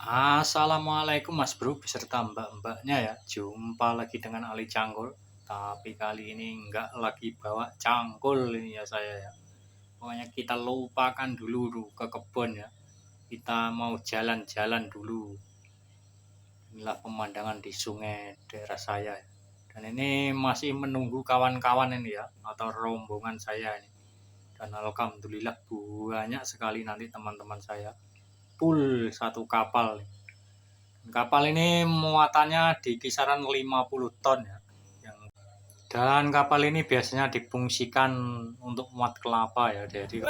Assalamualaikum Mas Bro beserta mbak-mbaknya ya. Jumpa lagi dengan Ali Cangkul. Tapi kali ini nggak lagi bawa cangkul ini ya saya ya. Pokoknya kita lupakan dulu ke kebun ya. Kita mau jalan-jalan dulu. Inilah pemandangan di sungai daerah saya ya. Dan ini masih menunggu kawan-kawan ini ya, atau rombongan saya ini. Dan alhamdulillah banyak sekali nanti teman-teman saya. Full satu kapal nih. Kapal ini muatannya di kisaran 50 ton ya. Dan kapal ini biasanya difungsikan untuk muat kelapa ya. Jadi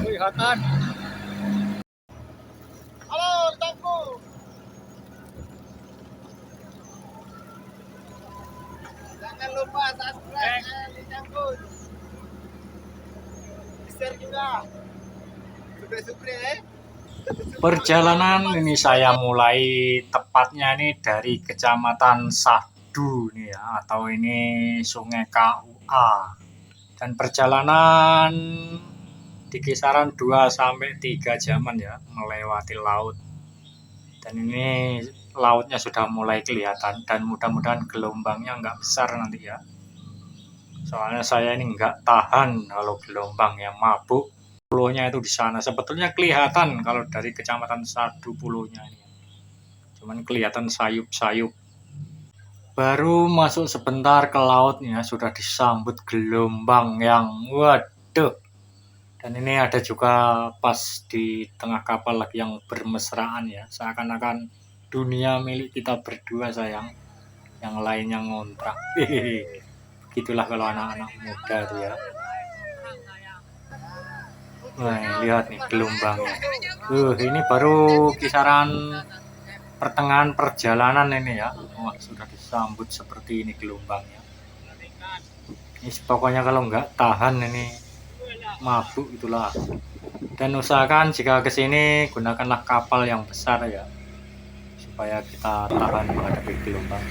kelihatan. Halo, rekanku. Jangan lupa subscribe Ali Cangkul. Share juga. Supre-supre. Perjalanan ini saya mulai tepatnya ini dari Kecamatan Sahdu nih ya, atau ini Sungai KUA. Dan perjalanan di kisaran 2 sampai 3 jaman ya melewati laut. Dan ini lautnya sudah mulai kelihatan dan mudah-mudahan gelombangnya nggak besar nanti ya. Soalnya saya ini nggak tahan kalau gelombang yang mabuk. Pulaunya itu di sana. Sebetulnya kelihatan kalau dari Kecamatan Sadu pulaunya ini. Cuman kelihatan sayup-sayup. Baru masuk sebentar ke lautnya sudah disambut gelombang yang waduh. Dan ini ada juga pas di tengah kapal lagi yang bermesraan ya. Seakan-akan dunia milik kita berdua sayang. Yang lainnya ngontrak. Begitulah kalau anak-anak muda tuh ya. Wah, lihat nih gelombangnya. Ini baru kisaran pertengahan perjalanan ini ya. Wah, sudah disambut seperti ini gelombangnya. Ini pokoknya kalau nggak tahan ini mabuk itulah. Dan usahakan jika ke sini gunakanlah kapal yang besar ya, supaya kita tahan menghadapi gelombang.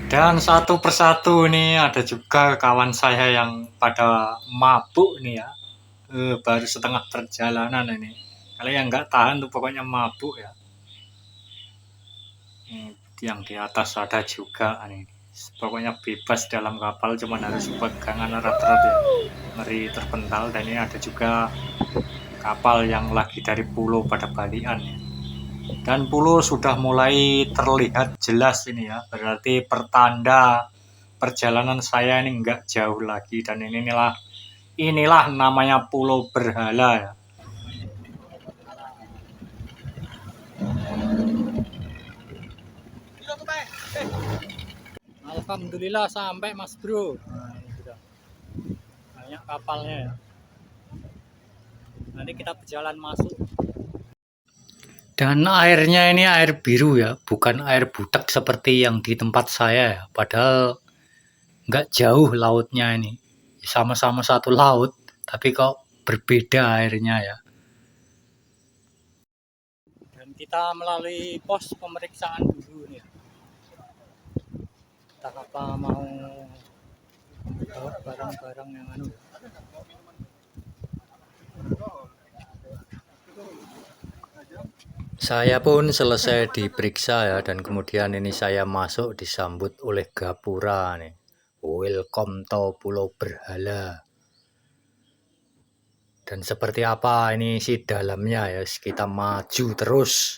Dan satu persatu ini ada juga kawan saya yang pada mabuk nih ya. Baru setengah perjalanan ini. Kalau yang nggak tahan tuh pokoknya mabuk ya. Yang di atas ada juga nih. Pokoknya bebas dalam kapal, cuman harus pegangan erat-erat ya, ngeri terpental. Dan ini ada juga kapal yang lagi dari pulau pada balian ya. Dan pulau sudah mulai terlihat jelas ini ya, berarti pertanda perjalanan saya ini nggak jauh lagi. Dan inilah namanya Pulau Berhala ya. Alhamdulillah sampai Mas Bro. Nah, ini sudah banyak kapalnya ya. Nanti kita berjalan masuk. Dan airnya ini air biru ya, bukan air butek seperti yang di tempat saya ya. Padahal nggak jauh lautnya ini. Sama-sama satu laut, tapi kok berbeda airnya ya. Dan kita melalui pos pemeriksaan dulu nih. Entah apa mau bawa barang-barang yang anu. Saya pun selesai diperiksa ya, dan kemudian ini saya masuk disambut oleh gapura nih. Welcome to Pulau Berhala. Dan seperti apa ini sih dalamnya ya, kita maju terus.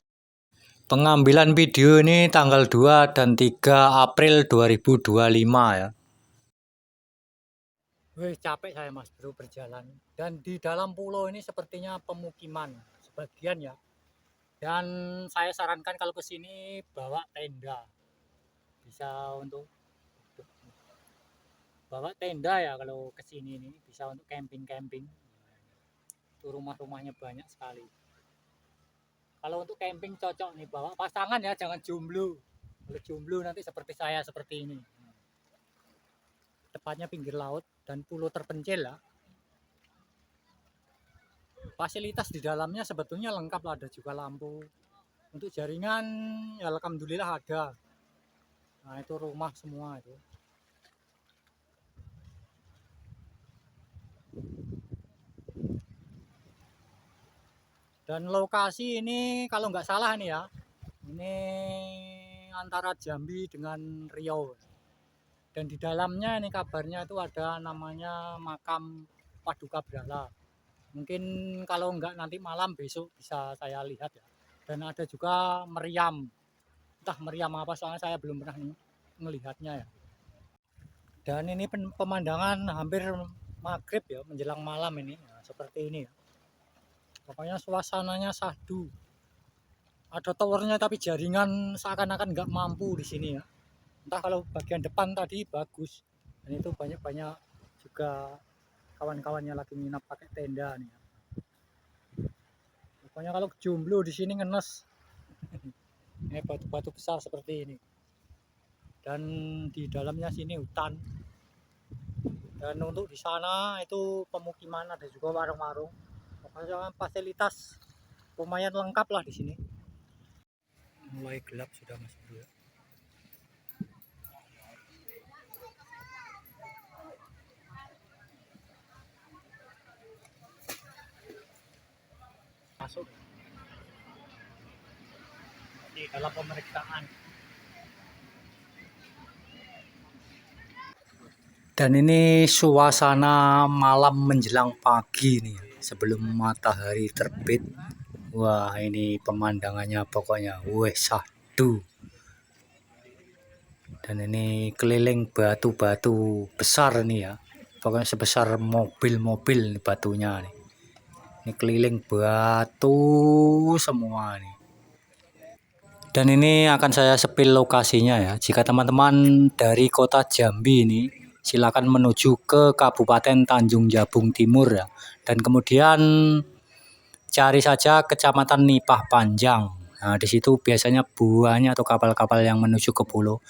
Pengambilan video ini tanggal 2 dan 3 April 2025 ya. Wih, capek saya Mas Bro berjalan. Dan di dalam pulau ini sepertinya pemukiman sebagian ya. Dan saya sarankan kalau ke sini bawa tenda. Bisa untuk bawa tenda ya kalau ke sini ini, bisa untuk camping-camping. Itu rumah-rumahnya banyak sekali. Kalau untuk camping cocok nih, bawa pasangan ya, jangan jomblo. Kalau jomblo nanti seperti saya seperti ini. Tepatnya pinggir laut dan pulau terpencil ya. Fasilitas di dalamnya sebetulnya lengkap lah, ada juga lampu. Untuk jaringan ya alhamdulillah ada. Nah itu rumah semua itu. Dan lokasi ini kalau nggak salah nih ya, ini antara Jambi dengan Riau. Dan di dalamnya ini kabarnya itu ada namanya makam Paduka Brala. Mungkin kalau nggak nanti malam besok bisa saya lihat ya. Dan ada juga meriam. Entah meriam apa soalnya saya belum pernah melihatnya ya. Dan ini pemandangan hampir maghrib ya, menjelang malam ini. Nah, seperti ini ya. Pokoknya suasananya syahdu. Ada towernya tapi jaringan seakan-akan nggak mampu di sini ya. Entah kalau bagian depan tadi bagus. Dan itu banyak-banyak juga kawan-kawannya lagi nginap pakai tenda nih ya. Pokoknya kalau jomblo di sini ngenes. Ini batu-batu besar seperti ini. Dan di dalamnya sini hutan. Dan untuk di sana itu pemukiman, ada juga warung-warung. Pokoknya fasilitas lumayan lengkap lah di sini. Mulai gelap sudah Mas Bro ya. Masuk di dalam pemeriksaan. Dan ini suasana malam menjelang pagi nih, sebelum matahari terbit. Wah ini pemandangannya pokoknya weh syahdu. Dan ini keliling batu-batu besar nih ya, pokoknya sebesar mobil-mobil batunya nih. Ini keliling batu semua nih. Dan ini akan saya sepil lokasinya ya. Jika teman-teman dari kota Jambi ini, silakan menuju ke Kabupaten Tanjung Jabung Timur ya. Dan kemudian cari saja Kecamatan Nipah Panjang. Nah, di situ biasanya buahnya atau kapal-kapal yang menuju ke pulau.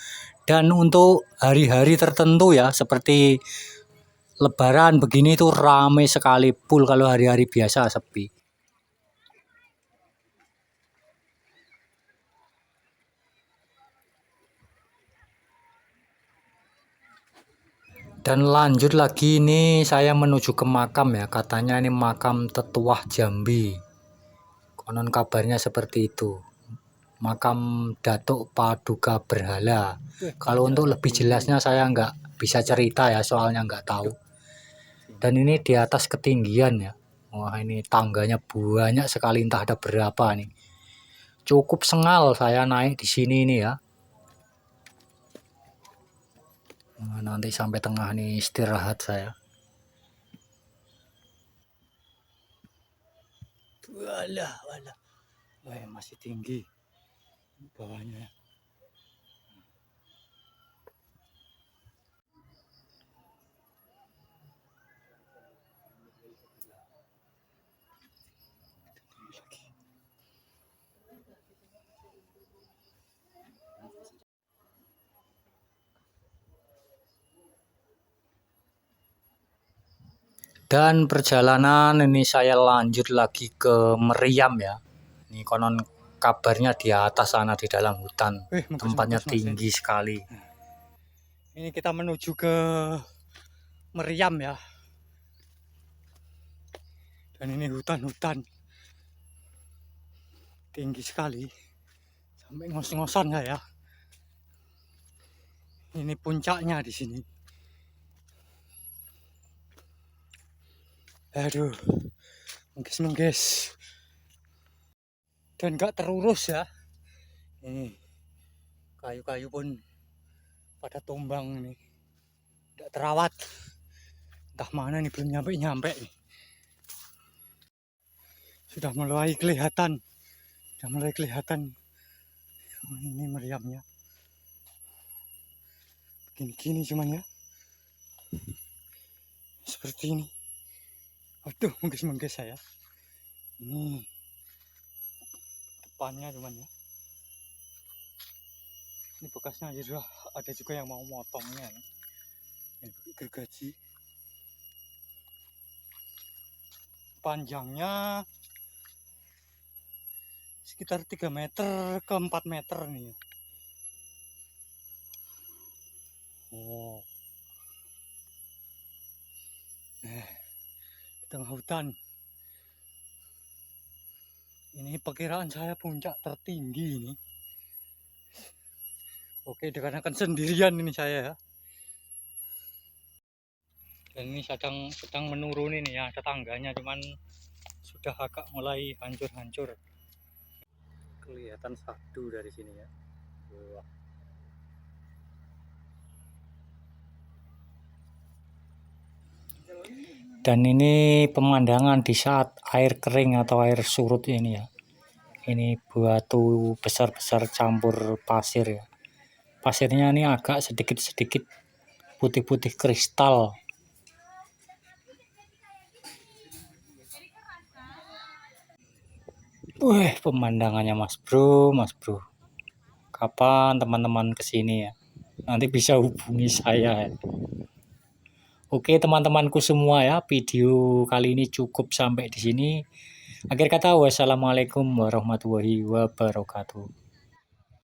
Dan untuk hari-hari tertentu ya, seperti Lebaran begini tuh ramai sekali, full. Kalau hari-hari biasa sepi. Dan lanjut lagi ini saya menuju ke makam ya, katanya ini makam Tetuah Jambi. Konon kabarnya seperti itu. Makam Datuk Paduka Berhala. Kalau untuk lebih jelasnya saya nggak bisa cerita ya, soalnya nggak tahu. Dan ini di atas ketinggian ya. Wah ini tangganya banyak sekali, entah ada berapa nih. Cukup sengal saya naik di sini nih ya. Nah, nanti sampai tengah nih istirahat saya. Walah. Wah, masih tinggi bawahnya. Dan perjalanan ini saya lanjut lagi ke Meriam ya. Ini konon kabarnya di atas sana di dalam hutan. Tempatnya tinggi sekali. Ini kita menuju ke Meriam ya. Dan ini hutan-hutan tinggi sekali. Sampai ngos-ngosan ya. Ini puncaknya di sini. Aduh, menggis. Dan gak terurus ya. Ini kayu-kayu pun pada tumbang nih. Tidak terawat. Entah mana nih, belum nyampe nih. Sudah mulai kelihatan. Oh, ini meriamnya. Begini cuman ya. Seperti ini. Aduh, menggis saya. Ini depannya cuman ya. Ini bekasnya aja sudah ada juga yang mau motongnya. Ini gergaji. Panjangnya sekitar 3 meter ke 4 meter nih. Oh. Di tengah hutan. Ini perkiraan saya puncak tertinggi ini. Oke, dikarenakan sendirian ini saya ya. Dan ini sedang menurun ini ya, ada tangganya, cuman sudah agak mulai hancur-hancur. Kelihatan sadu dari sini ya. Wah. Dan ini pemandangan di saat air kering atau air surut ini ya. Ini batu besar-besar campur pasir ya. Pasirnya ini agak sedikit-sedikit putih-putih kristal. Wih, pemandangannya Mas Bro. Kapan teman-teman kesini ya? Nanti bisa hubungi saya. Oke teman-temanku semua ya, video kali ini cukup sampai di sini. Akhir kata, wassalamualaikum warahmatullahi wabarakatuh.